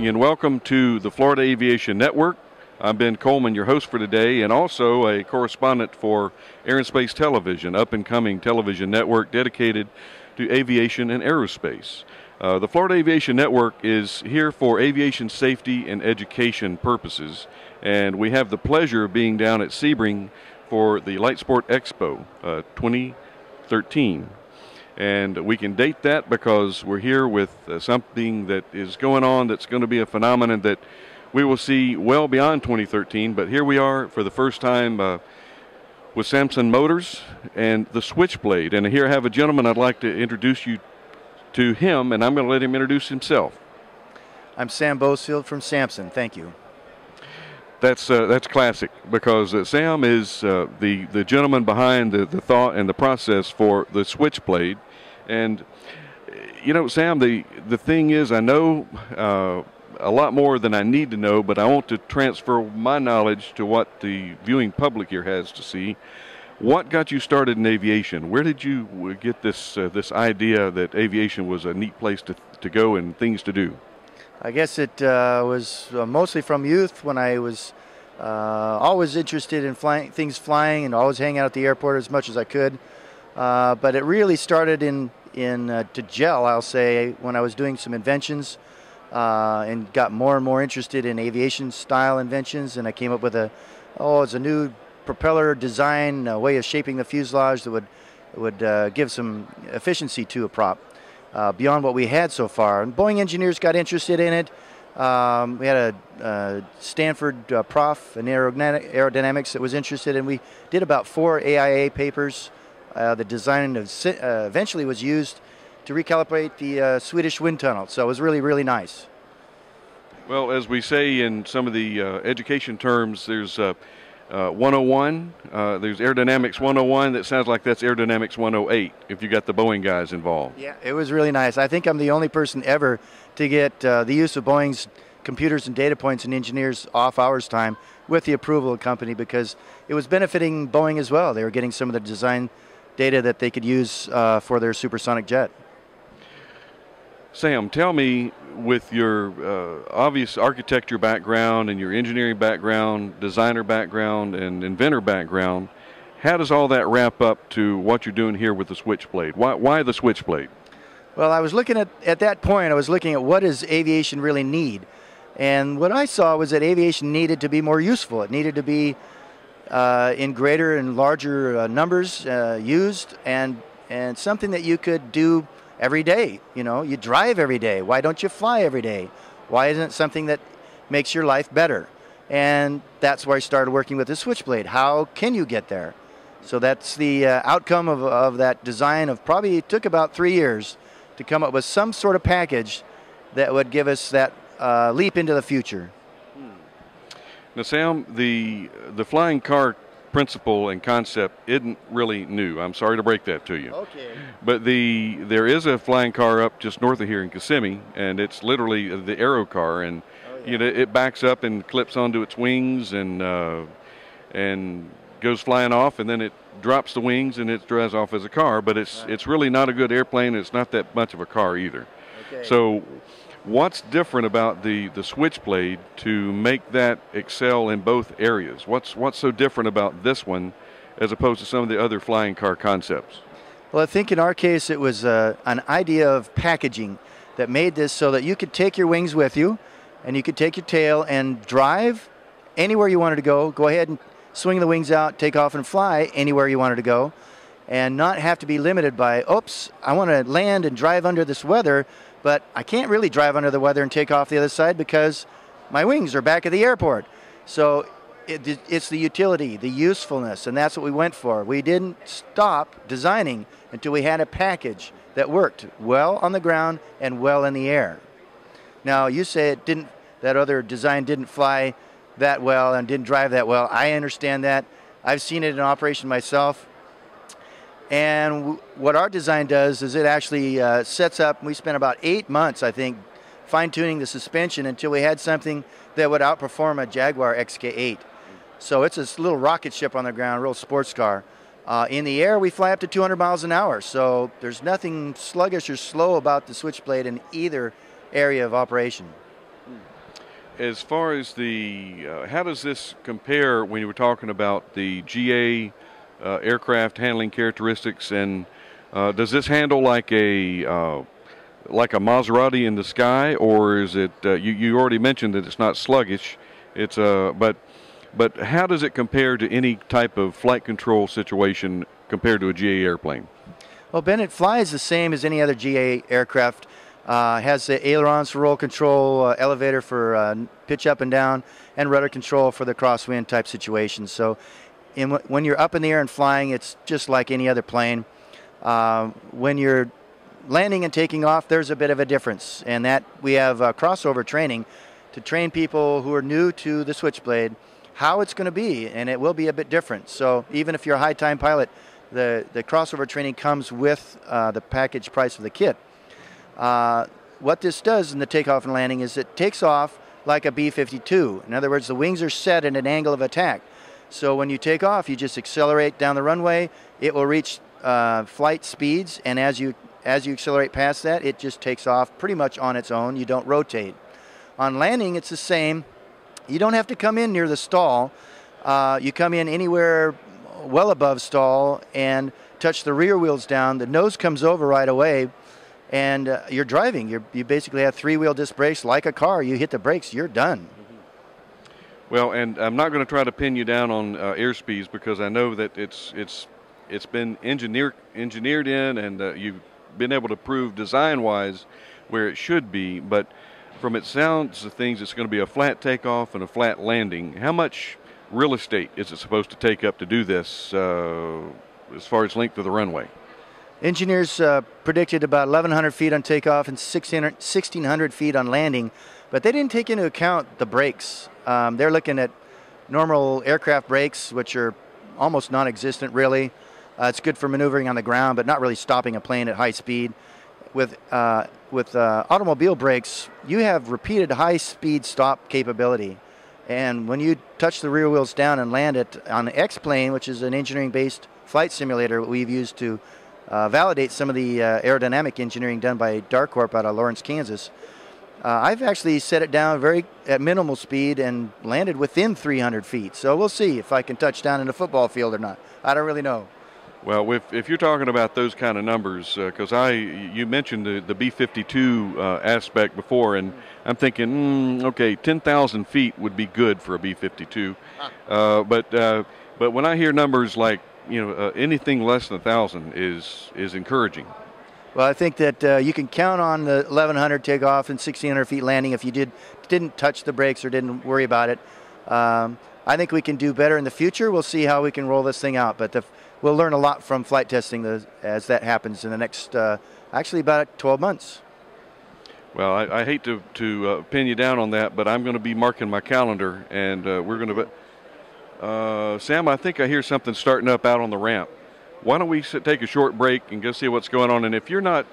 morning and welcome to the Florida Aviation Network. I'm Ben Coleman, your host for today, and also a correspondent for Air and Space Television, up-and-coming television network dedicated to aviation and aerospace. The Florida Aviation Network is here for aviation safety and education purposes, and we have the pleasure of being down at Sebring for the Light Sport Expo 2013. And we can date that because we're here with something that is going on that's going to be a phenomenon that we will see well beyond 2013. But here we are for the first time with Samson Motors and the Switchblade. And here I have a gentleman I'd like to introduce you to him, and I'm going to let him introduce himself. I'm Sam Bousfield from Samson. Thank you. That's classic because Sam is the gentleman behind the thought and the process for the Switchblade. And, you know, Sam, the thing is, I know a lot more than I need to know, but I want to transfer my knowledge to what the viewing public here has to see. What got you started in aviation? Where did you get this idea that aviation was a neat place to go and things to do? I guess it was mostly from youth when I was always interested in things flying and always hang out at the airport as much as I could. But it really started to gel, I'll say, when I was doing some inventions and got more and more interested in aviation style inventions. And I came up with it's a new propeller design, a way of shaping the fuselage that would give some efficiency to a prop. Beyond what we had so far. And Boeing engineers got interested in it. We had a Stanford prof in aerodynamics that was interested, and we did about 4 AIA papers. The design eventually was used to recalibrate the Swedish wind tunnel, so it was really, really nice. Well, as we say in some of the education terms, there's 101, there's aerodynamics 101. That sounds like that's aerodynamics 108 if you got the Boeing guys involved. Yeah, it was really nice. I think I'm the only person ever to get the use of Boeing's computers and data points and engineers off hours time with the approval of the company, because it was benefiting Boeing as well. They were getting some of the design data that they could use for their supersonic jet. Sam, tell me, with your obvious architecture background and your engineering background, designer background, and inventor background, how does all that wrap up to what you're doing here with the Switchblade? Why the Switchblade? Well, I was looking at that point, I was looking at what does aviation really need? And what I saw was that aviation needed to be more useful. It needed to be in greater and larger numbers used, and something that you could do every day. You know, you drive every day. Why don't you fly every day? Why isn't it something that makes your life better? And that's where I started working with the Switchblade. How can you get there? So that's the outcome of that design. It took about 3 years to come up with some sort of package that would give us that leap into the future. Now, Sam, the flying car principle and concept isn't really new. I'm sorry to break that to you. Okay. But there is a flying car up just north of here in Kissimmee, and it's literally the Aero car, and you know, it backs up and clips onto its wings and goes flying off, and then it drops the wings and it drives off as a car. But it's really not a good airplane. It's not that much of a car either. Okay. So what's different about the Switchblade to make that excel in both areas? What's so different about this one as opposed to some of the other flying car concepts? Well, I think in our case it was an idea of packaging that made this so that you could take your wings with you, and you could take your tail and drive anywhere you wanted to go. Go ahead and swing the wings out, take off and fly anywhere you wanted to go, and not have to be limited by, oops, I want to land and drive under this weather, but I can't really drive under the weather and take off the other side because my wings are back at the airport. So it's the utility, the usefulness, and that's what we went for. We didn't stop designing until we had a package that worked well on the ground and well in the air. Now, you say that other design didn't fly that well and didn't drive that well. I understand that. I've seen it in operation myself. And what our design does is it actually sets up, we spent about 8 months, I think, fine-tuning the suspension until we had something that would outperform a Jaguar XK8. So it's a little rocket ship on the ground, a real sports car. In the air, we fly up to 200 miles an hour. So there's nothing sluggish or slow about the Switchblade in either area of operation. as far as the, how does this compare when you were talking about the GA aircraft handling characteristics, and does this handle like a Maserati in the sky, or is it? You already mentioned that it's not sluggish. It's but how does it compare to any type of flight control situation compared to a GA airplane? Well, Ben, it flies the same as any other GA aircraft. Has the ailerons for roll control, elevator for pitch up and down, and rudder control for the crosswind type situations. So when you're up in the air and flying, it's just like any other plane. When you're landing and taking off, there's a bit of a difference, and that we have crossover training to train people who are new to the Switchblade how it's going to be, and it will be a bit different. So even if you're a high-time pilot, the crossover training comes with the package price of the kit. What this does in the takeoff and landing is it takes off like a B-52. In other words, the wings are set at an angle of attack. So when you take off, you just accelerate down the runway. It will reach flight speeds, and as you accelerate past that, it just takes off pretty much on its own. You don't rotate. On landing, it's the same. You don't have to come in near the stall. You come in anywhere well above stall and touch the rear wheels down. The nose comes over right away, and you're driving. You basically have three-wheel disc brakes like a car. You hit the brakes, you're done. Well, and I'm not going to try to pin you down on airspeeds, because I know that it's been engineered in, and you've been able to prove design-wise where it should be. But from its sounds of things, it's going to be a flat takeoff and a flat landing. How much real estate is it supposed to take up to do this as far as length of the runway? Engineers predicted about 1,100 feet on takeoff and 1,600 feet on landing, but they didn't take into account the brakes. They're looking at normal aircraft brakes, which are almost non-existent, really. It's good for maneuvering on the ground, but not really stopping a plane at high speed. With automobile brakes, you have repeated high-speed stop capability. And when you touch the rear wheels down and land it on the X-plane, which is an engineering-based flight simulator we've used to validate some of the aerodynamic engineering done by Dark Corp out of Lawrence, Kansas, I've actually set it down at minimal speed and landed within 300 feet. So we'll see if I can touch down in a football field or not. I don't really know. Well, if you're talking about those kind of numbers, because you mentioned the B-52 aspect before, and I'm thinking, okay, 10,000 feet would be good for a B-52. But when I hear numbers like, anything less than 1,000 is encouraging. Well, I think that you can count on the 1,100 takeoff and 1,600 feet landing if you didn't touch the brakes or didn't worry about it. I think we can do better in the future. We'll see how we can roll this thing out, but we'll learn a lot from flight testing as that happens in the next, actually about 12 months. Well, I hate to pin you down on that, but I'm going to be marking my calendar, and we're going to. Sam, I think I hear something starting up out on the ramp. Why don't we take a short break and go see what's going on? And if you're not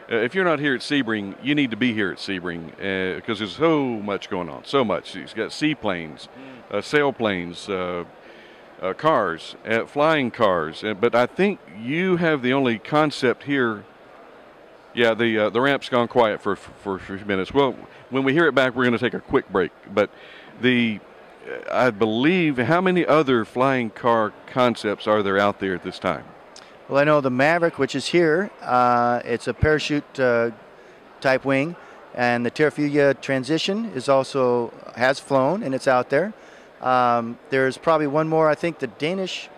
here at Sebring, you need to be here at Sebring, because there's so much going on. So much. You've got seaplanes, sailplanes, cars, flying cars. But I think you have the only concept here. Yeah, the ramp's gone quiet for a few minutes. Well, when we hear it back, we're going to take a quick break. But I believe, how many other flying car concepts are there out there at this time? Well, I know the Maverick, which is here. It's a parachute type wing, and the Terrafugia Transition has flown, and it's out there. There's probably one more. I think there's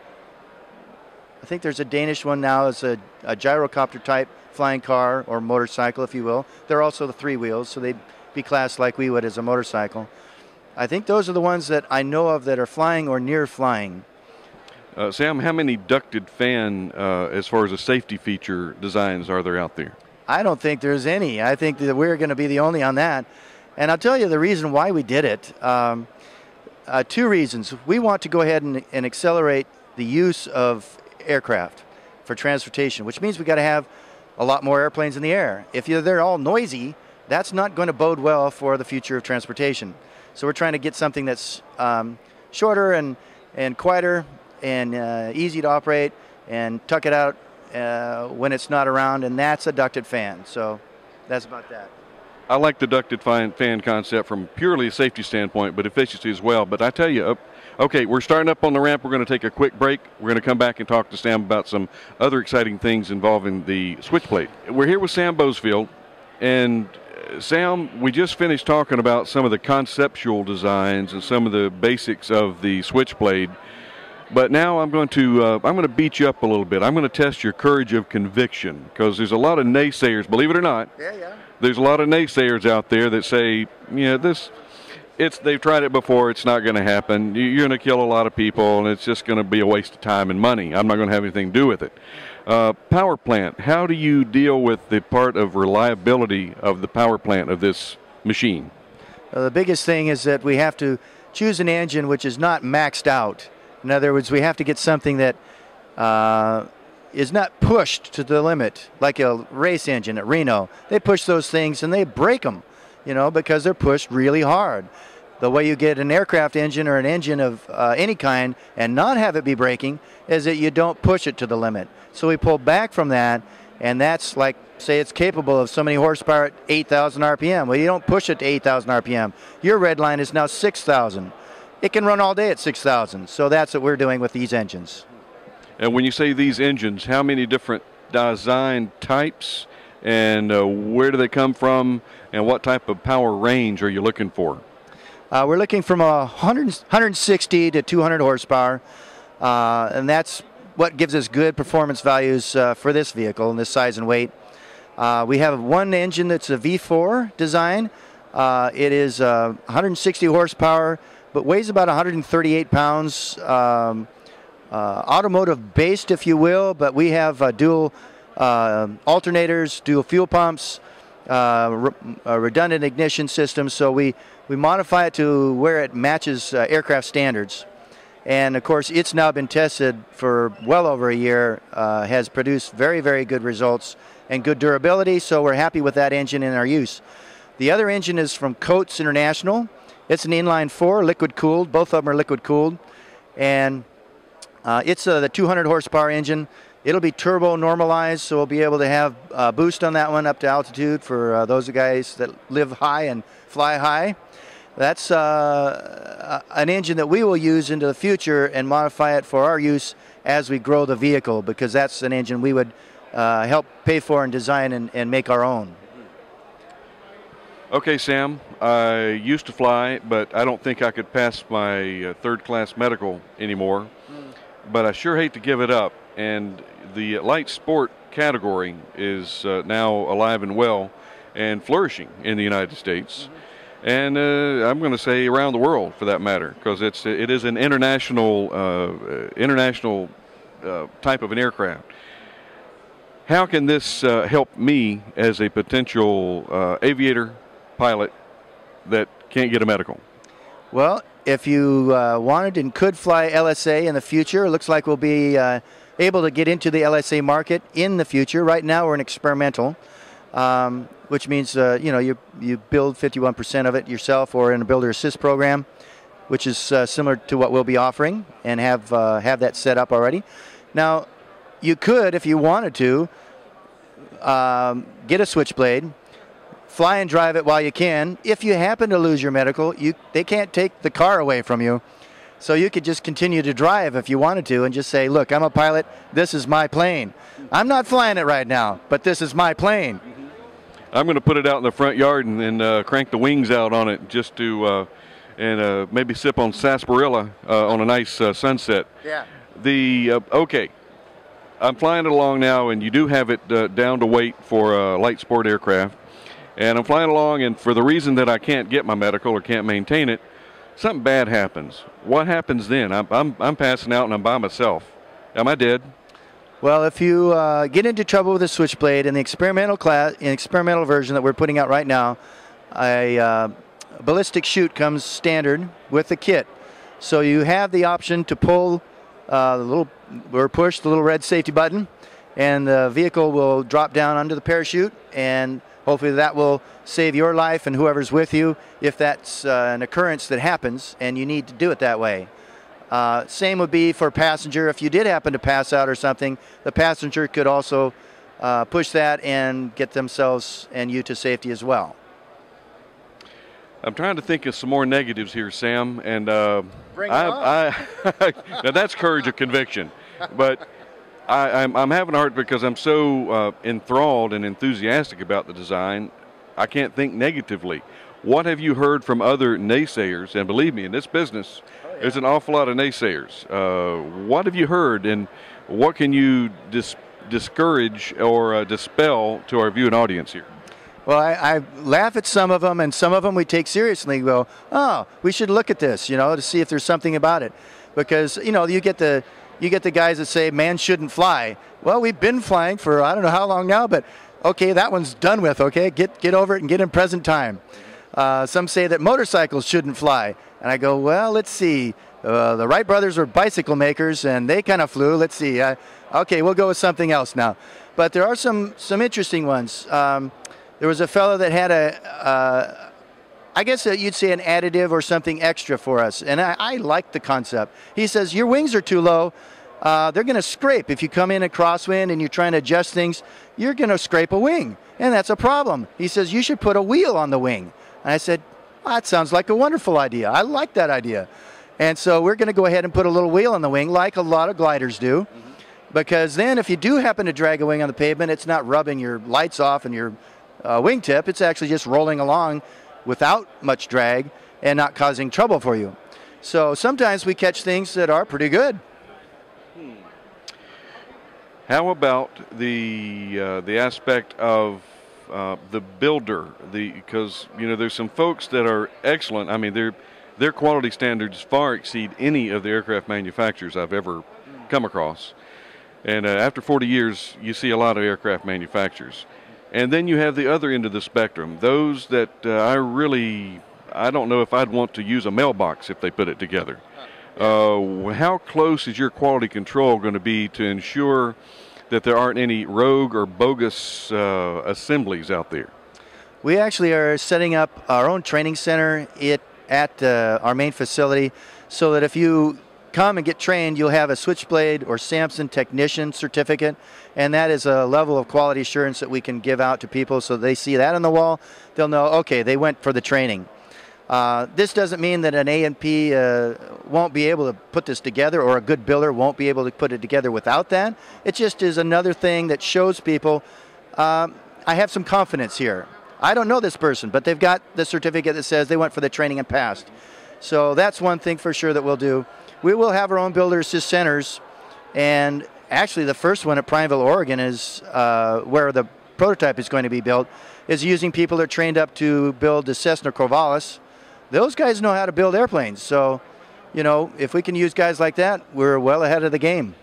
a Danish one now. It's a gyrocopter type flying car or motorcycle, if you will. They're also the three wheels, so they'd be classed like we would as a motorcycle. I think those are the ones that I know of that are flying or near flying. Sam, how many ducted fan, as far as a safety feature designs, are there out there? I don't think there's any. I think that we're going to be the only on that. And I'll tell you the reason why we did it. Two reasons. We want to go ahead and accelerate the use of aircraft for transportation, which means we got to have a lot more airplanes in the air. If they're all noisy, that's not going to bode well for the future of transportation. So we're trying to get something that's shorter and quieter and easy to operate and tuck it out when it's not around, and that's a ducted fan. So that's about that. I like the ducted fan concept from purely a safety standpoint, but efficiency as well. But I tell you, okay, we're starting up on the ramp. We're going to take a quick break. We're going to come back and talk to Sam about some other exciting things involving the Switchblade. We're here with Sam Bousfield, and Sam, we just finished talking about some of the conceptual designs and some of the basics of the Switchblade. But now I'm going to beat you up a little bit. I'm going to test your courage of conviction, because there's a lot of naysayers, believe it or not. Yeah. There's a lot of naysayers out there that say, they've tried it before, it's not going to happen. You're going to kill a lot of people, and it's just going to be a waste of time and money. I'm not going to have anything to do with it. Power plant, how do you deal with the part of reliability of the power plant of this machine? The biggest thing is that we have to choose an engine which is not maxed out. In other words, we have to get something that is not pushed to the limit, like a race engine at Reno. They push those things and they break them, because they're pushed really hard. The way you get an aircraft engine or an engine of any kind and not have it be braking is that you don't push it to the limit. So we pull back from that, and that's like, say it's capable of so many horsepower at 8,000 RPM. Well, you don't push it to 8,000 RPM. Your red line is now 6,000. It can run all day at 6,000. So that's what we're doing with these engines. And when you say these engines, how many different design types, and where do they come from, and what type of power range are you looking for? We're looking from 160 to 200 horsepower, and that's what gives us good performance values for this vehicle in this size and weight. We have one engine that's a V4 design. It is 160 horsepower, but weighs about 138 pounds. Automotive based, if you will, but we have dual alternators, dual fuel pumps, redundant ignition systems, so we modify it to where it matches aircraft standards. And of course, it's now been tested for well over a year, has produced very, very good results and good durability, so we're happy with that engine in our use. The other engine is from Coates International. It's an inline 4, liquid cooled. Both of them are liquid cooled, and it's the 200 horsepower engine. It'll be turbo normalized, so we'll be able to have boost on that one up to altitude for those guys that live high and fly high. That's an engine that we will use into the future and modify it for our use as we grow the vehicle, because that's an engine we would help pay for and design and make our own. Okay, Sam, I used to fly, but I don't think I could pass my third-class medical anymore. But I sure hate to give it up, and the light sport category is now alive and well and flourishing in the United States, and I'm going to say around the world for that matter, because it is an international type of an aircraft. How can this help me as a potential aviator pilot that can't get a medical? Well, if you wanted and could fly LSA in the future, it looks like we'll be able to get into the LSA market in the future. Right now we're in experimental, which means you build 51% of it yourself or in a builder assist program, which is similar to what we'll be offering, and have that set up already. Now, you could, if you wanted to, get a Switchblade, fly and drive it while you can. If you happen to lose your medical, they can't take the car away from you. So you could just continue to drive if you wanted to and just say, look, I'm a pilot, this is my plane. I'm not flying it right now, but this is my plane. I'm going to put it out in the front yard and crank the wings out on it just to maybe sip on sarsaparilla on a nice sunset. Yeah. Okay, I'm flying it along now, and you do have it down to weight for a light sport aircraft. And I'm flying along, and for the reason that I can't get my medical or can't maintain it, something bad happens. What happens then? I'm passing out and I'm by myself. Am I dead? Well, if you get into trouble with a Switchblade in the experimental version that we're putting out right now, a ballistic chute comes standard with the kit. So you have the option to pull or push the little red safety button, and the vehicle will drop down under the parachute, and hopefully that will save your life and whoever's with you if that's an occurrence that happens and you need to do it that way. Same would be for passenger. If you did happen to pass out or something, the passenger could also push that and get themselves and you to safety as well. I'm trying to think of some more negatives here, Sam, and Bring it on. now that's courage of conviction, but I'm having a heart because I'm so enthralled and enthusiastic about the design. I can't think negatively. What have you heard from other naysayers? And believe me, in this business, there's an awful lot of naysayers. What have you heard, and what can you discourage or dispel to our viewing audience here? Well, I laugh at some of them, and some of them we take seriously. We go, oh, we should look at this, you know, to see if there's something about it, because you know you get the guys that say man shouldn't fly. Well, we've been flying for I don't know how long now, but okay, that one's done with. Okay, get over it and get in present time. Some say that motorcycles shouldn't fly, and I go, well, let's see. The Wright brothers were bicycle makers, and they kind of flew. Let's see. Okay, we'll go with something else now. But there are some interesting ones. There was a fellow that had I guess you'd say an additive or something extra for us, and I liked the concept. He says, your wings are too low. They're going to scrape. If you come in at crosswind and you're trying to adjust things, you're going to scrape a wing, and that's a problem. He says, you should put a wheel on the wing. And I said, well, that sounds like a wonderful idea. I like that idea. And so we're going to go ahead and put a little wheel on the wing like a lot of gliders do, because then if you do happen to drag a wing on the pavement, it's not rubbing your lights off and your wingtip. It's actually just rolling along without much drag and not causing trouble for you. So sometimes we catch things that are pretty good. How about the aspect of the builder? Because you know there's some folks that are excellent. I mean their quality standards far exceed any of the aircraft manufacturers I've ever come across. And after 40 years, you see a lot of aircraft manufacturers. And then you have the other end of the spectrum, those that I don't know if I'd want to use a mailbox if they put it together. How close is your quality control going to be to ensure that there aren't any rogue or bogus assemblies out there? We actually are setting up our own training center at our main facility, so that if you come and get trained, you'll have a Switchblade or Samson technician certificate, and that is a level of quality assurance that we can give out to people, so they see that on the wall, they'll know, okay, they went for the training. This doesn't mean that an A&P won't be able to put this together, or a good builder won't be able to put it together without that. It just is another thing that shows people, I have some confidence here. I don't know this person, but they've got the certificate that says they went for the training and passed. So that's one thing for sure that we'll do. We will have our own builder assist centers, and actually the first one at Prineville, Oregon is where the prototype is going to be built, is using people that are trained up to build the Cessna Corvallis. Those guys know how to build airplanes, so you know, if we can use guys like that, we're well ahead of the game.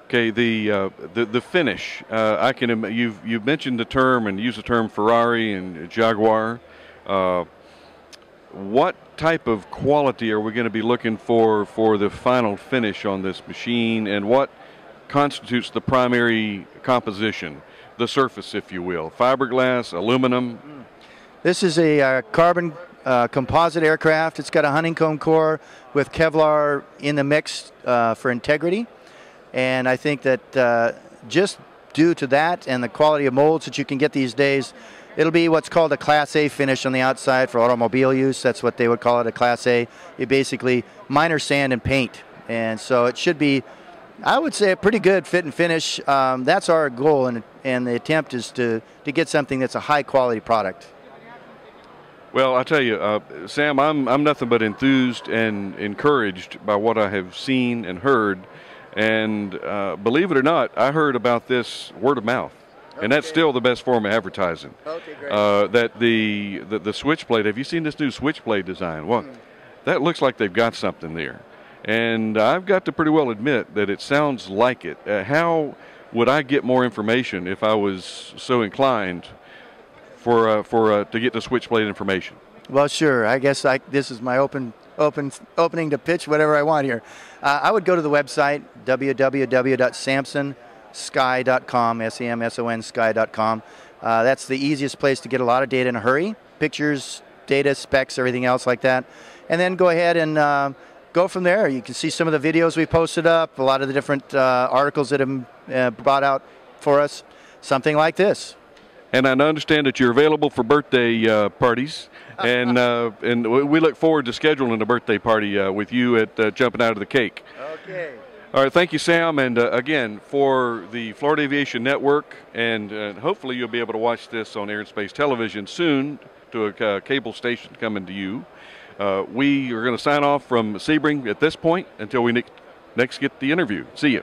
Okay, the finish. You've mentioned the term and used the term Ferrari and Jaguar. What type of quality are we going to be looking for the final finish on this machine, and what constitutes the primary composition, the surface, if you will? Fiberglass, aluminum? This is a carbon composite aircraft. It's got a honeycomb core with Kevlar in the mix for integrity. And I think that just due to that and the quality of molds that you can get these days, it'll be what's called a Class A finish on the outside for automobile use. That's what they would call it, a Class A. You basically minor sand and paint. And so it should be, I would say, a pretty good fit and finish. That's our goal, and the attempt is to get something that's a high quality product. Well, I tell you, Sam, I'm nothing but enthused and encouraged by what I have seen and heard. And believe it or not, I heard about this word of mouth. Okay. And that's still the best form of advertising. Okay, great. That the Switchblade, have you seen this new Switchblade design? Well, that looks like they've got something there. And I've got to pretty well admit that it sounds like it. How would I get more information if I was so inclined to get the Switchblade information? Well, sure. I guess this is my opening to pitch whatever I want here. I would go to the website, www.samsonsky.com, S-A-M-S-O-N sky.com. That's the easiest place to get a lot of data in a hurry, pictures, data, specs, everything else like that. And then go ahead and go from there. You can see some of the videos we posted up, a lot of the different articles that have brought out for us, something like this. And I understand that you're available for birthday parties, and we look forward to scheduling a birthday party with you at Jumping Out of the Cake. Okay. All right, thank you, Sam. And again, for the Florida Aviation Network, and hopefully you'll be able to watch this on Air and Space Television soon to a cable station coming to you. We are going to sign off from Sebring at this point until we next get the interview. See you.